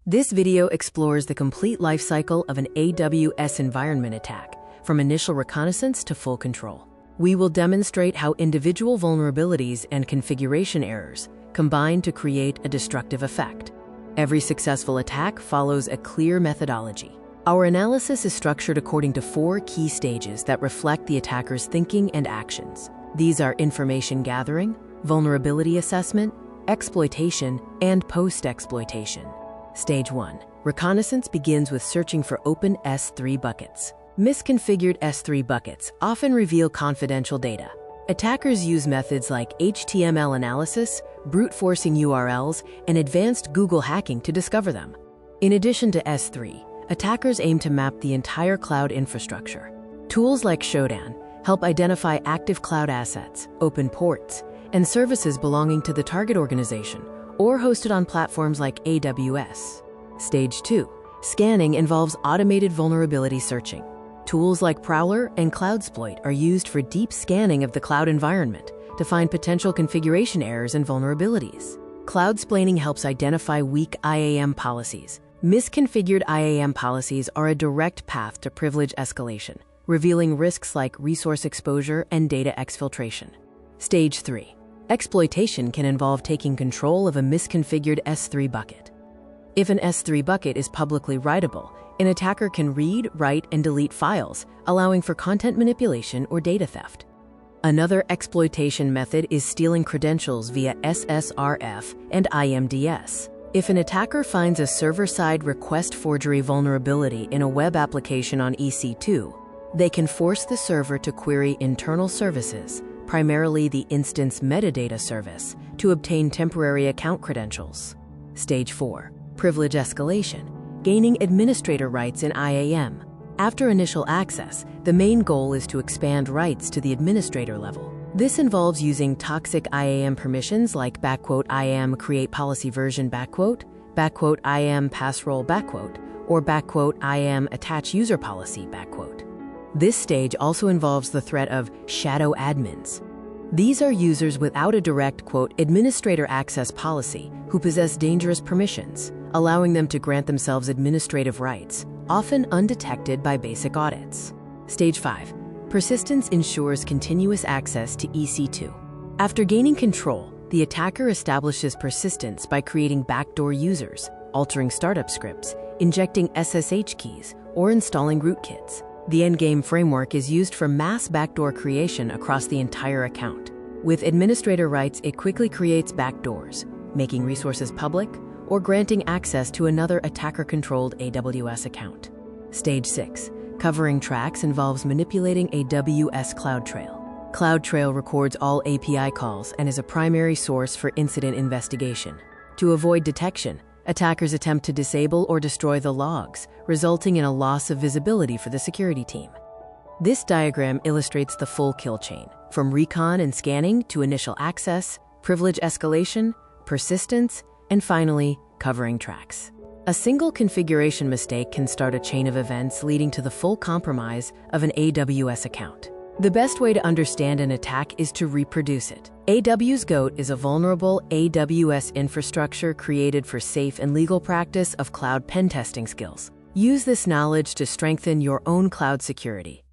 This video explores the complete life cycle of an AWS environment attack, from initial reconnaissance to full control. We will demonstrate how individual vulnerabilities and configuration errors combine to create a destructive effect. Every successful attack follows a clear methodology. Our analysis is structured according to 4 key stages that reflect the attacker's thinking and actions. These are information gathering, vulnerability assessment, exploitation, and post-exploitation. Stage 1. Reconnaissance begins with searching for open S3 buckets. Misconfigured S3 buckets often reveal confidential data. Attackers use methods like HTML analysis, brute forcing URLs, and advanced Google hacking to discover them. In addition to S3, attackers aim to map the entire cloud infrastructure. Tools like Shodan help identify active cloud assets, open ports, and services belonging to the target organization or hosted on platforms like AWS. Stage 2. Scanning involves automated vulnerability searching. Tools like Prowler and Cloudsploit are used for deep scanning of the cloud environment to find potential configuration errors and vulnerabilities. Cloudsplaining helps identify weak IAM policies. Misconfigured IAM policies are a direct path to privilege escalation, revealing risks like resource exposure and data exfiltration. Stage 3. Exploitation can involve taking control of a misconfigured S3 bucket. If an S3 bucket is publicly writable, an attacker can read, write, and delete files, allowing for content manipulation or data theft. Another exploitation method is stealing credentials via SSRF and IMDS. If an attacker finds a server-side request forgery vulnerability in a web application on EC2, they can force the server to query internal services, primarily the instance metadata service, to obtain temporary account credentials. Stage 4. Privilege escalation, gaining administrator rights in IAM. After initial access, the main goal is to expand rights to the administrator level. This involves using toxic IAM permissions like "IAM create policy version "IAM pass role or "IAM attach user policy". This stage also involves the threat of shadow admins. These are users without a direct "administrator access policy" who possess dangerous permissions, allowing them to grant themselves administrative rights, often undetected by basic audits. Stage 5. Persistence ensures continuous access to EC2. After gaining control, the attacker establishes persistence by creating backdoor users, altering startup scripts, injecting SSH keys, or installing rootkits. The endgame framework is used for mass backdoor creation across the entire account. With administrator rights, it quickly creates backdoors, making resources public or granting access to another attacker-controlled AWS account. Stage 6. Covering tracks involves manipulating AWS CloudTrail. CloudTrail records all API calls and is a primary source for incident investigation. To avoid detection, attackers attempt to disable or destroy the logs, resulting in a loss of visibility for the security team. This diagram illustrates the full kill chain, from recon and scanning to initial access, privilege escalation, persistence, and finally, covering tracks. A single configuration mistake can start a chain of events leading to the full compromise of an AWS account. The best way to understand an attack is to reproduce it. AWS GOAT is a vulnerable AWS infrastructure created for safe and legal practice of cloud pen testing skills. Use this knowledge to strengthen your own cloud security.